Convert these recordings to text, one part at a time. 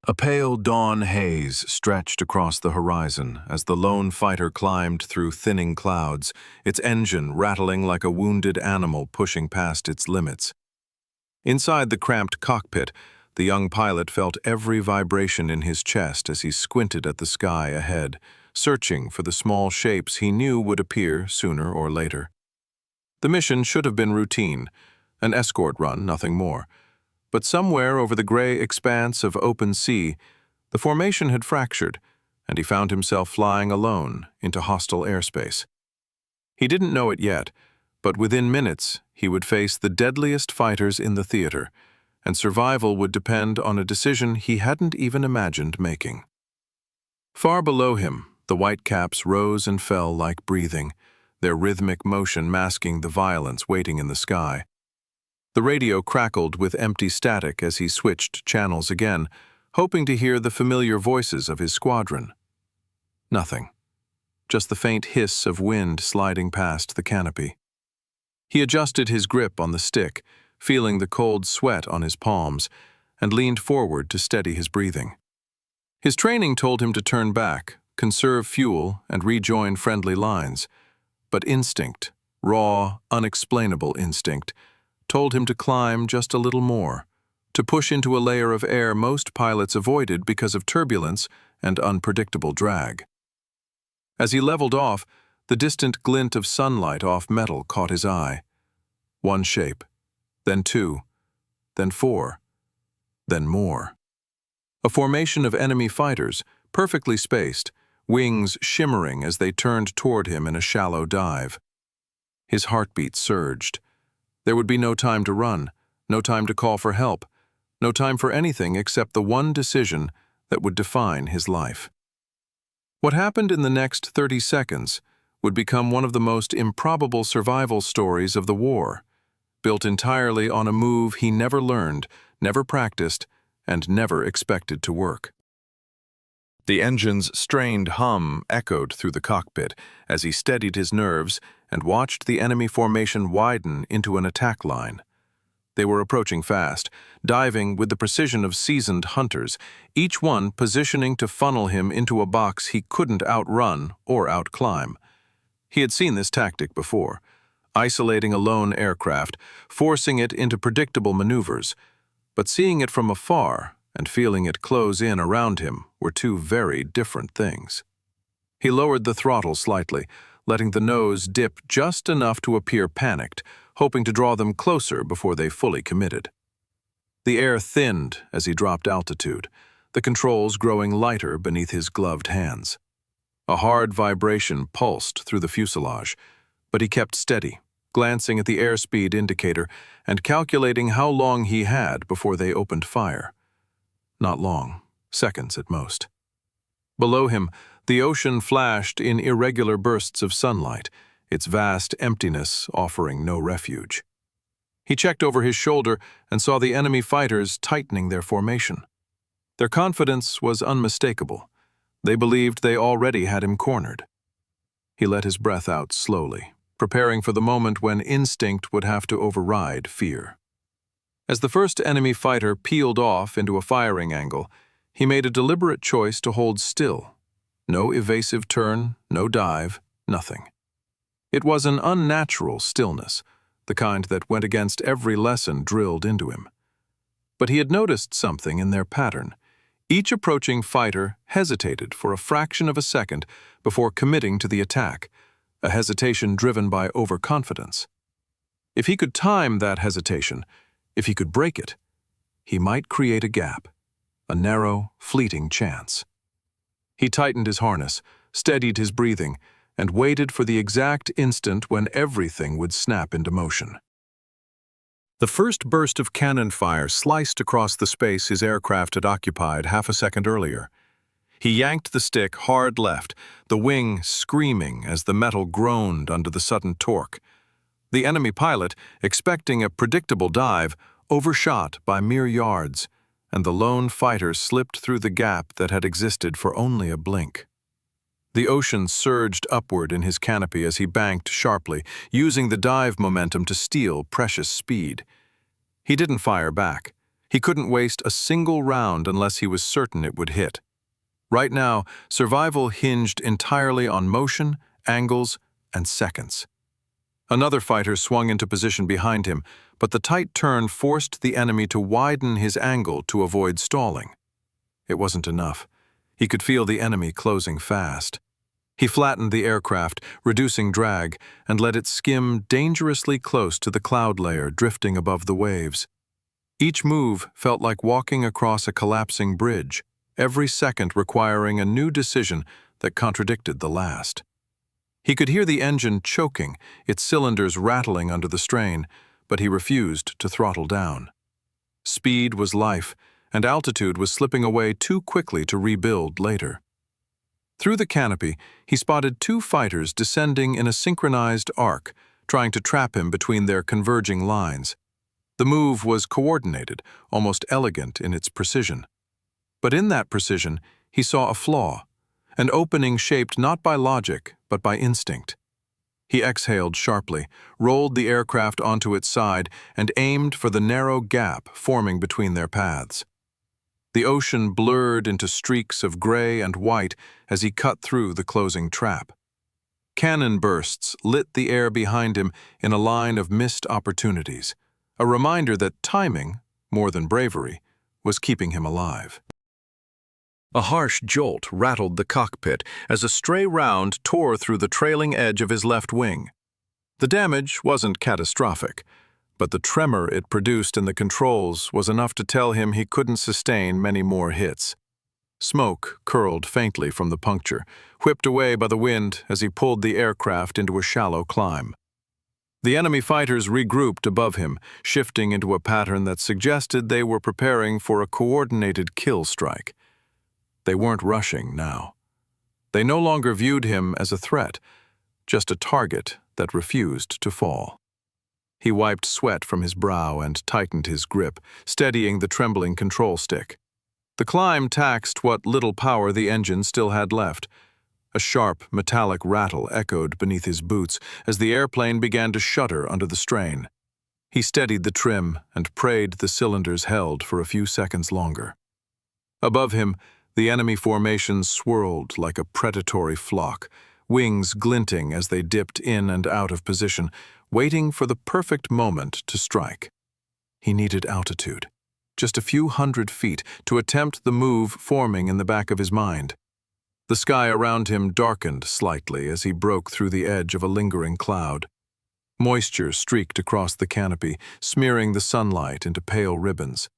A pale dawn haze stretched across the horizon as the lone fighter climbed through thinning clouds, its engine rattling like a wounded animal pushing past its limits. Inside the cramped cockpit, the young pilot felt every vibration in his chest as he squinted at the sky ahead, searching for the small shapes he knew would appear sooner or later. The mission should have been routine, an escort run, nothing more. But somewhere over the gray expanse of open sea, the formation had fractured, and he found himself flying alone into hostile airspace. He didn't know it yet, but within minutes he would face the deadliest fighters in the theater, and survival would depend on a decision he hadn't even imagined making. Far below him, the whitecaps rose and fell like breathing, their rhythmic motion masking the violence waiting in the sky. The radio crackled with empty static as he switched channels again, hoping to hear the familiar voices of his squadron. Nothing. Just the faint hiss of wind sliding past the canopy. He adjusted his grip on the stick, feeling the cold sweat on his palms, and leaned forward to steady his breathing. His training told him to turn back, conserve fuel, and rejoin friendly lines. But instinct, raw, unexplainable instinct, told him to climb just a little more, to push into a layer of air most pilots avoided because of turbulence and unpredictable drag. As he leveled off, the distant glint of sunlight off metal caught his eye. One shape, then two, then four, then more. A formation of enemy fighters, perfectly spaced, wings shimmering as they turned toward him in a shallow dive. His heartbeat surged. There would be no time to run, no time to call for help, no time for anything except the one decision that would define his life. What happened in the next 30 seconds would become one of the most improbable survival stories of the war, built entirely on a move he never learned, never practiced, and never expected to work. The engine's strained hum echoed through the cockpit as he steadied his nerves and watched the enemy formation widen into an attack line. They were approaching fast, diving with the precision of seasoned hunters, each one positioning to funnel him into a box he couldn't outrun or outclimb. He had seen this tactic before, isolating a lone aircraft, forcing it into predictable maneuvers, but seeing it from afar and feeling it close in around him were two very different things. He lowered the throttle slightly, letting the nose dip just enough to appear panicked, hoping to draw them closer before they fully committed. The air thinned as he dropped altitude, the controls growing lighter beneath his gloved hands. A hard vibration pulsed through the fuselage, but he kept steady, glancing at the airspeed indicator and calculating how long he had before they opened fire. Not long, seconds at most. Below him, the ocean flashed in irregular bursts of sunlight, its vast emptiness offering no refuge. He checked over his shoulder and saw the enemy fighters tightening their formation. Their confidence was unmistakable. They believed they already had him cornered. He let his breath out slowly, preparing for the moment when instinct would have to override fear. As the first enemy fighter peeled off into a firing angle, he made a deliberate choice to hold still. No evasive turn, no dive, nothing. It was an unnatural stillness, the kind that went against every lesson drilled into him. But he had noticed something in their pattern. Each approaching fighter hesitated for a fraction of a second before committing to the attack, a hesitation driven by overconfidence. If he could time that hesitation, if he could break it, he might create a gap, a narrow, fleeting chance. He tightened his harness, steadied his breathing, and waited for the exact instant when everything would snap into motion. The first burst of cannon fire sliced across the space his aircraft had occupied half a second earlier. He yanked the stick hard left, the wing screaming as the metal groaned under the sudden torque. The enemy pilot, expecting a predictable dive, overshot by mere yards, and the lone fighter slipped through the gap that had existed for only a blink. The ocean surged upward in his canopy as he banked sharply, using the dive momentum to steal precious speed. He didn't fire back. He couldn't waste a single round unless he was certain it would hit. Right now, survival hinged entirely on motion, angles, and seconds. Another fighter swung into position behind him, but the tight turn forced the enemy to widen his angle to avoid stalling. It wasn't enough. He could feel the enemy closing fast. He flattened the aircraft, reducing drag, and let it skim dangerously close to the cloud layer drifting above the waves. Each move felt like walking across a collapsing bridge, every second requiring a new decision that contradicted the last. He could hear the engine choking, its cylinders rattling under the strain, but he refused to throttle down. Speed was life, and altitude was slipping away too quickly to rebuild later. Through the canopy, he spotted two fighters descending in a synchronized arc, trying to trap him between their converging lines. The move was coordinated, almost elegant in its precision. But in that precision, he saw a flaw, an opening shaped not by logic, but by instinct. He exhaled sharply, rolled the aircraft onto its side, and aimed for the narrow gap forming between their paths. The ocean blurred into streaks of gray and white as he cut through the closing trap. Cannon bursts lit the air behind him in a line of missed opportunities, a reminder that timing, more than bravery, was keeping him alive. A harsh jolt rattled the cockpit as a stray round tore through the trailing edge of his left wing. The damage wasn't catastrophic, but the tremor it produced in the controls was enough to tell him he couldn't sustain many more hits. Smoke curled faintly from the puncture, whipped away by the wind as he pulled the aircraft into a shallow climb. The enemy fighters regrouped above him, shifting into a pattern that suggested they were preparing for a coordinated kill strike. They weren't rushing now. They no longer viewed him as a threat, just a target that refused to fall. He wiped sweat from his brow and tightened his grip, steadying the trembling control stick. The climb taxed what little power the engine still had left. A sharp, metallic rattle echoed beneath his boots as the airplane began to shudder under the strain. He steadied the trim and prayed the cylinders held for a few seconds longer. Above him, the enemy formations swirled like a predatory flock, wings glinting as they dipped in and out of position, waiting for the perfect moment to strike. He needed altitude, just a few hundred feet, to attempt the move forming in the back of his mind. The sky around him darkened slightly as he broke through the edge of a lingering cloud. Moisture streaked across the canopy, smearing the sunlight into pale ribbons.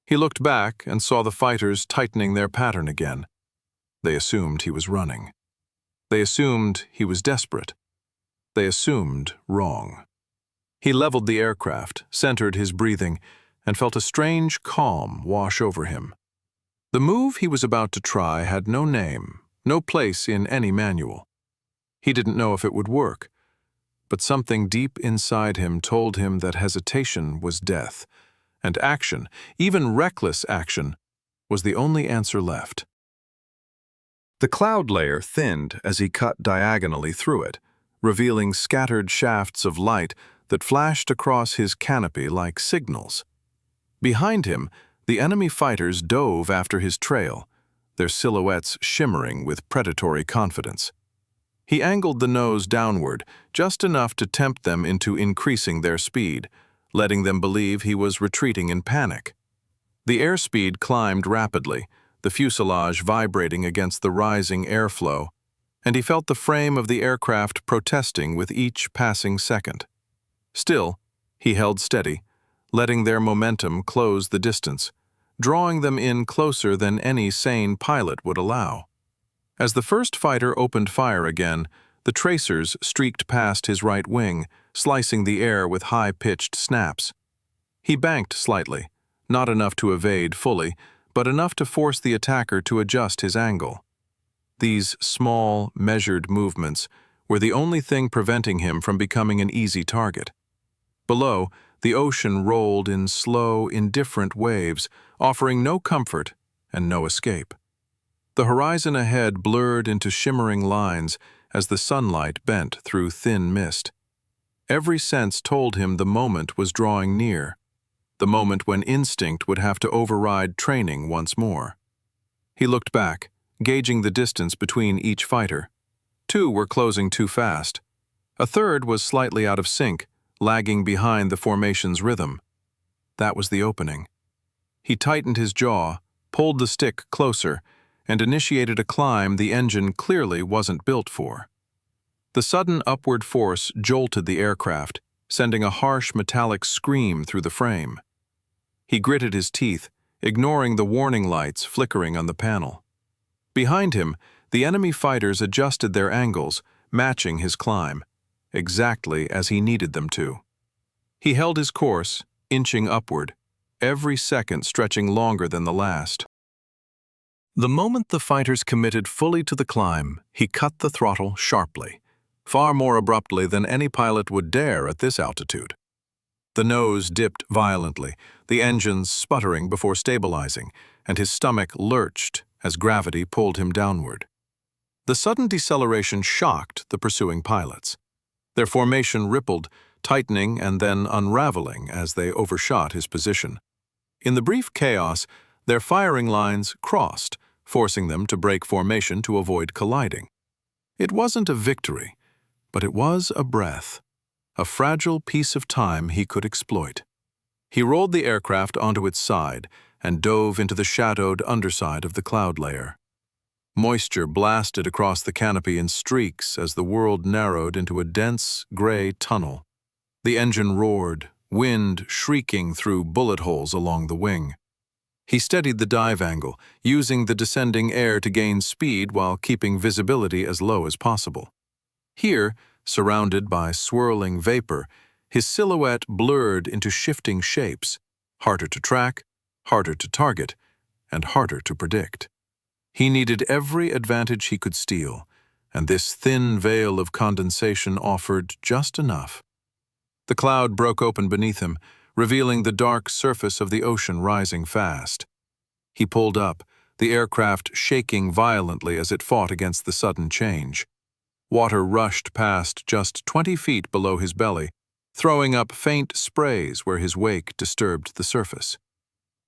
He looked back and saw the fighters tightening their pattern again. They assumed he was running. They assumed he was desperate. They assumed wrong. He leveled the aircraft, centered his breathing, and felt a strange calm wash over him. The move he was about to try had no name, no place in any manual. He didn't know if it would work, but something deep inside him told him that hesitation was death, and action, even reckless action, was the only answer left. The cloud layer thinned as he cut diagonally through it, revealing scattered shafts of light that flashed across his canopy like signals. Behind him, the enemy fighters dove after his trail, their silhouettes shimmering with predatory confidence. He angled the nose downward, just enough to tempt them into increasing their speed, letting them believe he was retreating in panic. The airspeed climbed rapidly, the fuselage vibrating against the rising airflow, and he felt the frame of the aircraft protesting with each passing second. Still, he held steady, letting their momentum close the distance, drawing them in closer than any sane pilot would allow. As the first fighter opened fire again, the tracers streaked past his right wing, slicing the air with high-pitched snaps. He banked slightly, not enough to evade fully, but enough to force the attacker to adjust his angle. These small, measured movements were the only thing preventing him from becoming an easy target. Below, the ocean rolled in slow, indifferent waves, offering no comfort and no escape. The horizon ahead blurred into shimmering lines as the sunlight bent through thin mist. Every sense told him the moment was drawing near. the moment when instinct would have to override training once more. He looked back, gauging the distance between each fighter. Two were closing too fast. A third was slightly out of sync, lagging behind the formation's rhythm. That was the opening. He tightened his jaw, pulled the stick closer, and initiated a climb the engine clearly wasn't built for. The sudden upward force jolted the aircraft, sending a harsh metallic scream through the frame. He gritted his teeth, ignoring the warning lights flickering on the panel. Behind him, the enemy fighters adjusted their angles, matching his climb, exactly as he needed them to. He held his course, inching upward, every second stretching longer than the last. The moment the fighters committed fully to the climb, he cut the throttle sharply, far more abruptly than any pilot would dare at this altitude. The nose dipped violently, the engines sputtering before stabilizing, and his stomach lurched as gravity pulled him downward. The sudden deceleration shocked the pursuing pilots. Their formation rippled, tightening and then unraveling as they overshot his position. In the brief chaos, their firing lines crossed, forcing them to break formation to avoid colliding. It wasn't a victory, but it was a breath, a fragile piece of time he could exploit. He rolled the aircraft onto its side and dove into the shadowed underside of the cloud layer. Moisture blasted across the canopy in streaks as the world narrowed into a dense, gray tunnel. The engine roared, wind shrieking through bullet holes along the wing. He steadied the dive angle, using the descending air to gain speed while keeping visibility as low as possible. Here, surrounded by swirling vapor, his silhouette blurred into shifting shapes, harder to track, harder to target, and harder to predict. He needed every advantage he could steal, and this thin veil of condensation offered just enough. The cloud broke open beneath him, revealing the dark surface of the ocean rising fast. He pulled up, the aircraft shaking violently as it fought against the sudden change. Water rushed past just 20 feet below his belly, throwing up faint sprays where his wake disturbed the surface.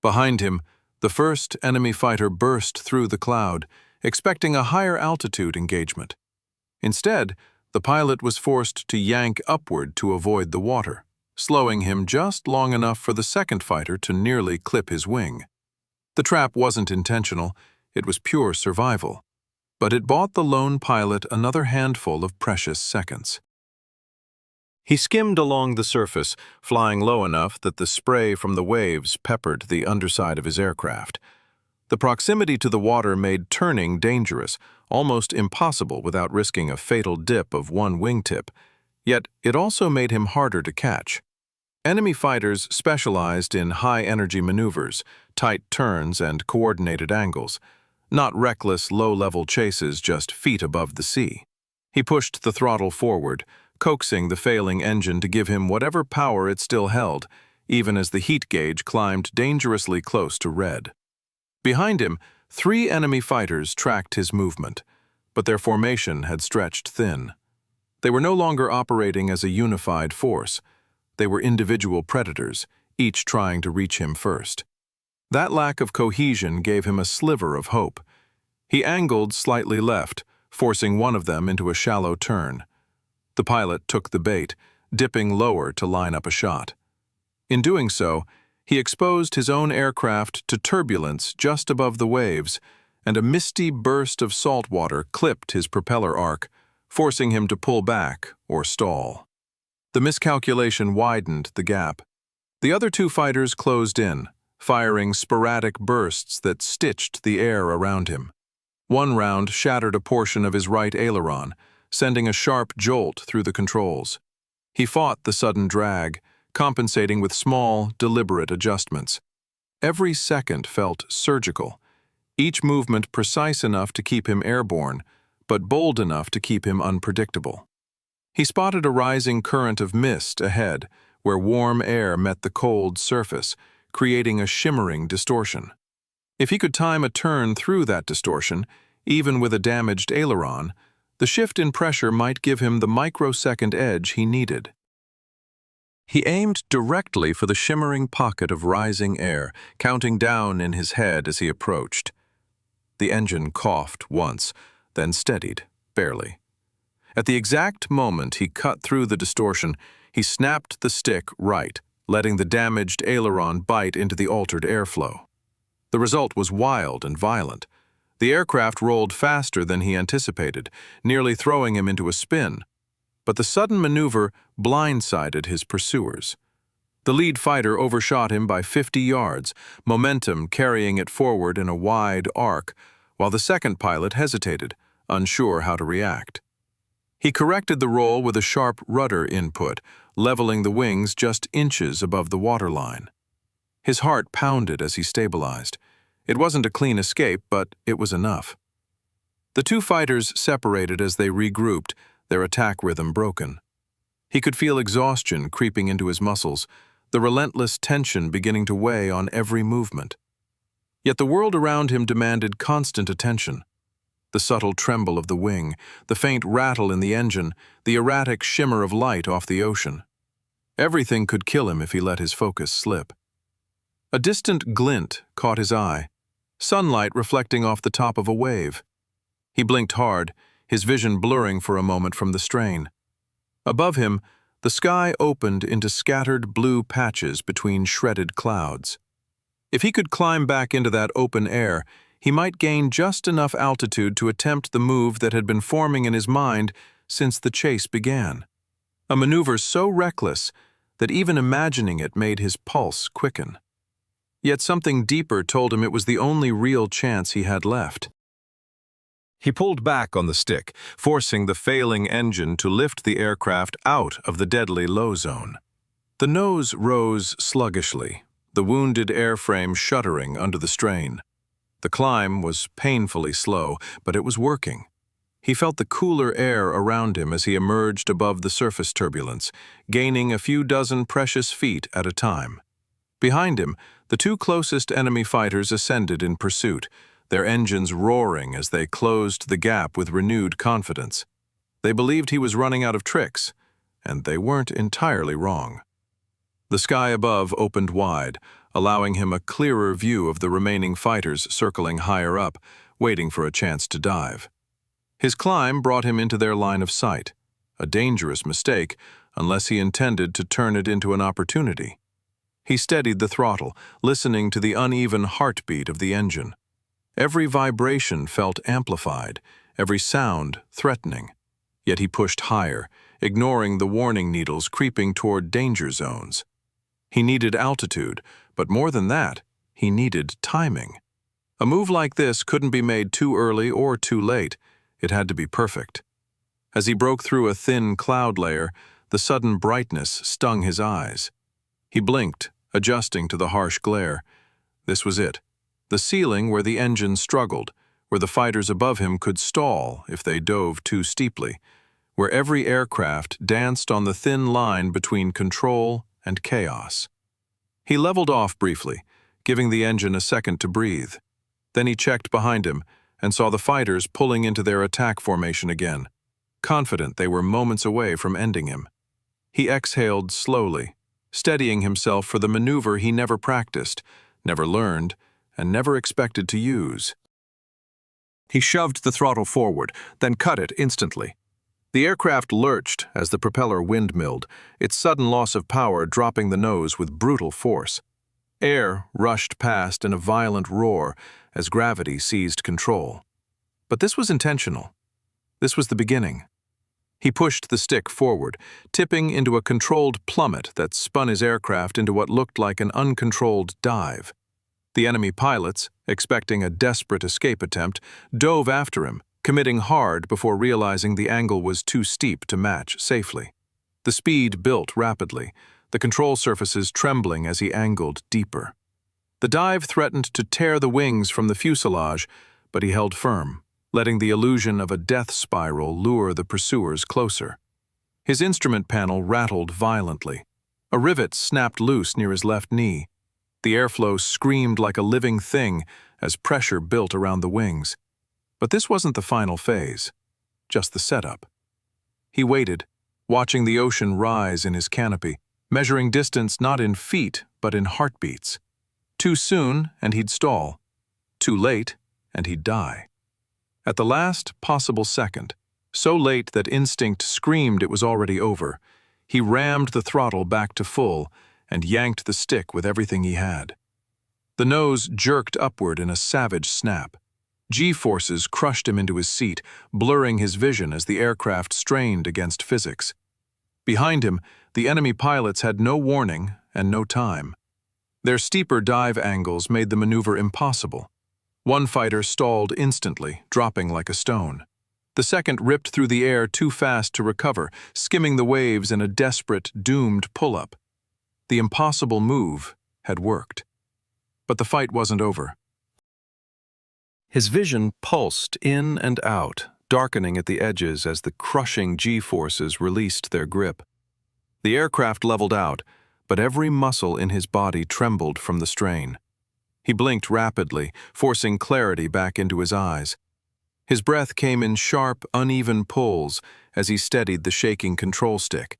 Behind him, the first enemy fighter burst through the cloud, expecting a higher altitude engagement. Instead, the pilot was forced to yank upward to avoid the water, slowing him just long enough for the second fighter to nearly clip his wing. The trap wasn't intentional, it was pure survival, but it bought the lone pilot another handful of precious seconds. He skimmed along the surface, flying low enough that the spray from the waves peppered the underside of his aircraft. The proximity to the water made turning dangerous, almost impossible without risking a fatal dip of one wingtip, yet it also made him harder to catch. Enemy fighters specialized in high-energy maneuvers, tight turns, and coordinated angles, not reckless, low-level chases just feet above the sea. He pushed the throttle forward, coaxing the failing engine to give him whatever power it still held, even as the heat gauge climbed dangerously close to red. Behind him, 3 enemy fighters tracked his movement, but their formation had stretched thin. They were no longer operating as a unified force. They were individual predators, each trying to reach him first. That lack of cohesion gave him a sliver of hope. He angled slightly left, forcing one of them into a shallow turn. The pilot took the bait, dipping lower to line up a shot. In doing so, he exposed his own aircraft to turbulence just above the waves, and a misty burst of salt water clipped his propeller arc, forcing him to pull back or stall. The miscalculation widened the gap. The other 2 fighters closed in, firing sporadic bursts that stitched the air around him. One round shattered a portion of his right aileron, sending a sharp jolt through the controls. He fought the sudden drag, compensating with small, deliberate adjustments. Every second felt surgical, each movement precise enough to keep him airborne, but bold enough to keep him unpredictable. He spotted a rising current of mist ahead, where warm air met the cold surface, creating a shimmering distortion. If he could time a turn through that distortion, even with a damaged aileron, the shift in pressure might give him the microsecond edge he needed. He aimed directly for the shimmering pocket of rising air, counting down in his head as he approached. The engine coughed once, then steadied, barely. At the exact moment he cut through the distortion, he snapped the stick right, letting the damaged aileron bite into the altered airflow. The result was wild and violent. The aircraft rolled faster than he anticipated, nearly throwing him into a spin. But the sudden maneuver blindsided his pursuers. The lead fighter overshot him by 50 yards, momentum carrying it forward in a wide arc, while the second pilot hesitated, unsure how to react. He corrected the roll with a sharp rudder input, leveling the wings just inches above the waterline. His heart pounded as he stabilized. It wasn't a clean escape, but it was enough. The two fighters separated as they regrouped, their attack rhythm broken. He could feel exhaustion creeping into his muscles, the relentless tension beginning to weigh on every movement. Yet the world around him demanded constant attention. The subtle tremble of the wing, the faint rattle in the engine, the erratic shimmer of light off the ocean. Everything could kill him if he let his focus slip. A distant glint caught his eye, sunlight reflecting off the top of a wave. He blinked hard, his vision blurring for a moment from the strain. Above him, the sky opened into scattered blue patches between shredded clouds. If he could climb back into that open air, he might gain just enough altitude to attempt the move that had been forming in his mind since the chase began. A maneuver so reckless that even imagining it made his pulse quicken. Yet something deeper told him it was the only real chance he had left. He pulled back on the stick, forcing the failing engine to lift the aircraft out of the deadly low zone. The nose rose sluggishly, the wounded airframe shuddering under the strain. The climb was painfully slow, but it was working. He felt the cooler air around him as he emerged above the surface turbulence, gaining a few dozen precious feet at a time. Behind him, the two closest enemy fighters ascended in pursuit, their engines roaring as they closed the gap with renewed confidence. They believed he was running out of tricks, and they weren't entirely wrong. The sky above opened wide, allowing him a clearer view of the remaining fighters circling higher up, waiting for a chance to dive. His climb brought him into their line of sight, a dangerous mistake unless he intended to turn it into an opportunity. He steadied the throttle, listening to the uneven heartbeat of the engine. Every vibration felt amplified, every sound threatening. Yet he pushed higher, ignoring the warning needles creeping toward danger zones. He needed altitude, but more than that, he needed timing. A move like this couldn't be made too early or too late. It had to be perfect. As he broke through a thin cloud layer, the sudden brightness stung his eyes. He blinked, adjusting to the harsh glare. This was it. The ceiling where the engine struggled, where the fighters above him could stall if they dove too steeply, where every aircraft danced on the thin line between control and chaos. He leveled off briefly, giving the engine a second to breathe. Then he checked behind him and saw the fighters pulling into their attack formation again, confident they were moments away from ending him. He exhaled slowly, steadying himself for the maneuver he never practiced, never learned, and never expected to use. He shoved the throttle forward, then cut it instantly. The aircraft lurched as the propeller windmilled, its sudden loss of power dropping the nose with brutal force. Air rushed past in a violent roar as gravity seized control. But this was intentional. This was the beginning. He pushed the stick forward, tipping into a controlled plummet that spun his aircraft into what looked like an uncontrolled dive. The enemy pilots, expecting a desperate escape attempt, dove after him, committing hard before realizing the angle was too steep to match safely. The speed built rapidly, the control surfaces trembling as he angled deeper. The dive threatened to tear the wings from the fuselage, but he held firm, letting the illusion of a death spiral lure the pursuers closer. His instrument panel rattled violently. A rivet snapped loose near his left knee. The airflow screamed like a living thing as pressure built around the wings. But this wasn't the final phase, just the setup. He waited, watching the ocean rise in his canopy, measuring distance not in feet but in heartbeats. Too soon, and he'd stall. Too late, and he'd die. At the last possible second, so late that instinct screamed it was already over, he rammed the throttle back to full and yanked the stick with everything he had. The nose jerked upward in a savage snap. G-forces crushed him into his seat, blurring his vision as the aircraft strained against physics. Behind him, the enemy pilots had no warning and no time. Their steeper dive angles made the maneuver impossible. One fighter stalled instantly, dropping like a stone. The second ripped through the air too fast to recover, skimming the waves in a desperate, doomed pull-up. The impossible move had worked. But the fight wasn't over. His vision pulsed in and out, darkening at the edges as the crushing G-forces released their grip. The aircraft leveled out, but every muscle in his body trembled from the strain. He blinked rapidly, forcing clarity back into his eyes. His breath came in sharp, uneven pulls as he steadied the shaking control stick.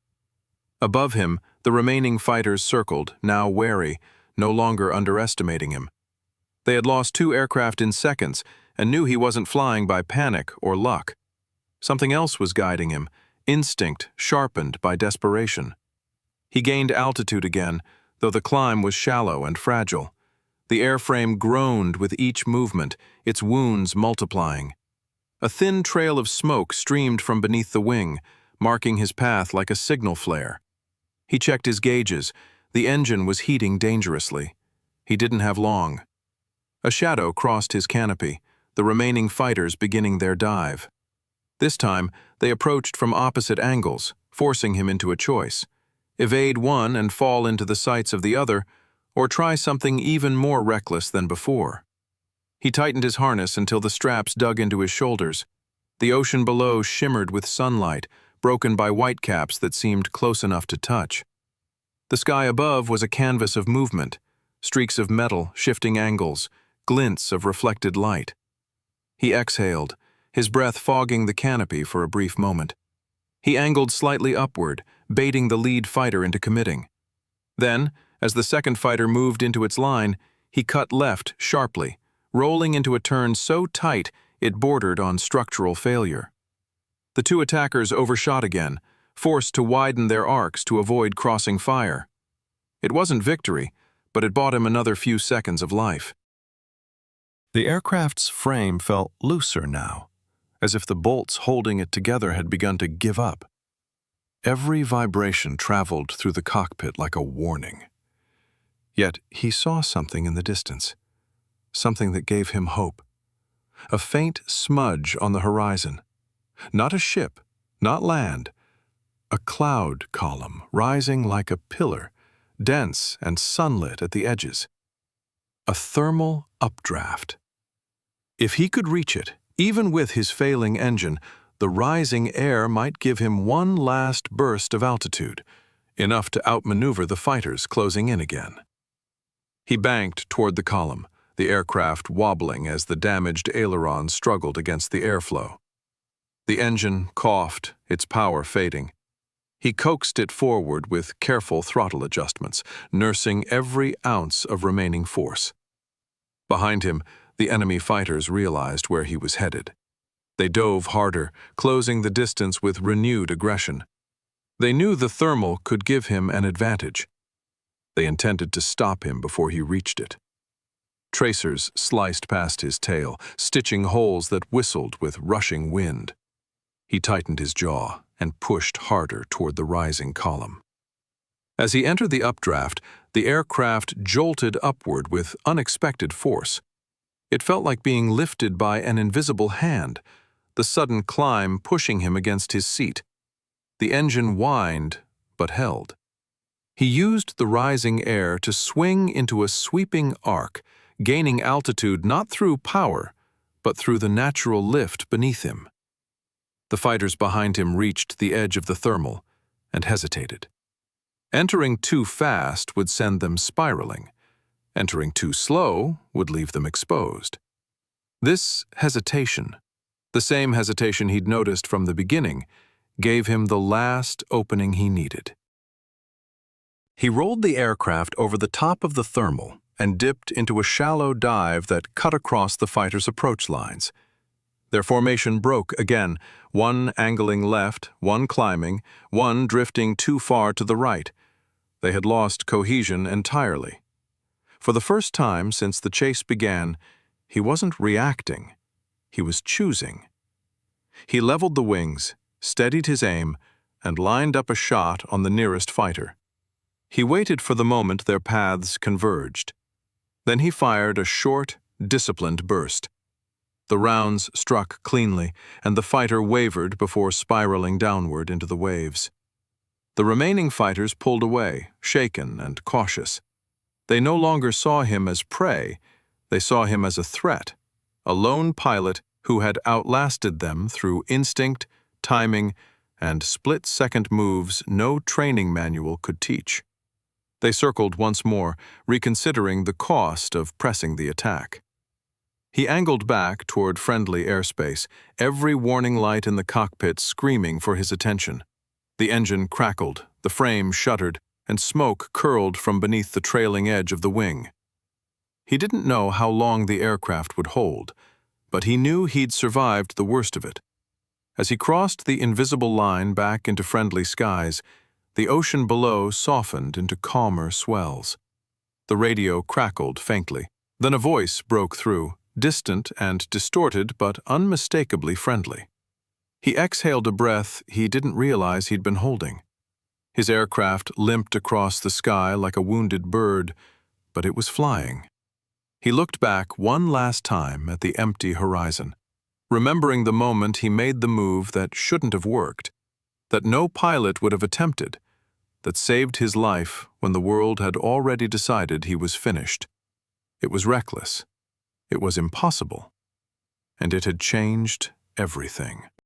Above him, the remaining fighters circled, now wary, no longer underestimating him. They had lost 2 aircraft in seconds and knew he wasn't flying by panic or luck. Something else was guiding him, instinct sharpened by desperation. He gained altitude again, though the climb was shallow and fragile. The airframe groaned with each movement, its wounds multiplying. A thin trail of smoke streamed from beneath the wing, marking his path like a signal flare. He checked his gauges. The engine was heating dangerously. He didn't have long. A shadow crossed his canopy, the remaining fighters beginning their dive. This time, they approached from opposite angles, forcing him into a choice: evade one and fall into the sights of the other, or try something even more reckless than before. He tightened his harness until the straps dug into his shoulders. The ocean below shimmered with sunlight, broken by whitecaps that seemed close enough to touch. The sky above was a canvas of movement, streaks of metal, shifting angles, glints of reflected light. He exhaled, his breath fogging the canopy for a brief moment. He angled slightly upward, baiting the lead fighter into committing. Then, as the second fighter moved into its line, he cut left sharply, rolling into a turn so tight it bordered on structural failure. The 2 attackers overshot again, forced to widen their arcs to avoid crossing fire. It wasn't victory, but it bought him another few seconds of life. The aircraft's frame felt looser now, as if the bolts holding it together had begun to give up. Every vibration traveled through the cockpit like a warning. Yet he saw something in the distance, something that gave him hope. A faint smudge on the horizon. Not a ship, not land. A cloud column rising like a pillar, dense and sunlit at the edges. A thermal updraft. If he could reach it, even with his failing engine, the rising air might give him one last burst of altitude, enough to outmaneuver the fighters closing in again. He banked toward the column, the aircraft wobbling as the damaged ailerons struggled against the airflow. The engine coughed, its power fading. He coaxed it forward with careful throttle adjustments, nursing every ounce of remaining force. Behind him, the enemy fighters realized where he was headed. They dove harder, closing the distance with renewed aggression. They knew the thermal could give him an advantage. They intended to stop him before he reached it. Tracers sliced past his tail, stitching holes that whistled with rushing wind. He tightened his jaw and pushed harder toward the rising column. As he entered the updraft, the aircraft jolted upward with unexpected force. It felt like being lifted by an invisible hand, the sudden climb pushing him against his seat. The engine whined, but held. He used the rising air to swing into a sweeping arc, gaining altitude not through power, but through the natural lift beneath him. The fighters behind him reached the edge of the thermal and hesitated. Entering too fast would send them spiraling. Entering too slow would leave them exposed. This hesitation, the same hesitation he'd noticed from the beginning, gave him the last opening he needed. He rolled the aircraft over the top of the thermal and dipped into a shallow dive that cut across the fighters' approach lines. Their formation broke again, one angling left, one climbing, one drifting too far to the right. They had lost cohesion entirely. For the first time since the chase began, he wasn't reacting. He was choosing. He leveled the wings, steadied his aim, and lined up a shot on the nearest fighter. He waited for the moment their paths converged. Then he fired a short, disciplined burst. The rounds struck cleanly, and the fighter wavered before spiraling downward into the waves. The remaining fighters pulled away, shaken and cautious. They no longer saw him as prey, they saw him as a threat, a lone pilot who had outlasted them through instinct, timing, and split-second moves no training manual could teach. They circled once more, reconsidering the cost of pressing the attack. He angled back toward friendly airspace, every warning light in the cockpit screaming for his attention. The engine crackled, the frame shuddered, and smoke curled from beneath the trailing edge of the wing. He didn't know how long the aircraft would hold, but he knew he'd survived the worst of it. As he crossed the invisible line back into friendly skies, the ocean below softened into calmer swells. The radio crackled faintly. Then a voice broke through, distant and distorted but unmistakably friendly. He exhaled a breath he didn't realize he'd been holding. His aircraft limped across the sky like a wounded bird, but it was flying. He looked back one last time at the empty horizon, remembering the moment he made the move that shouldn't have worked, that no pilot would have attempted, that saved his life when the world had already decided he was finished. It was reckless. It was impossible. And it had changed everything.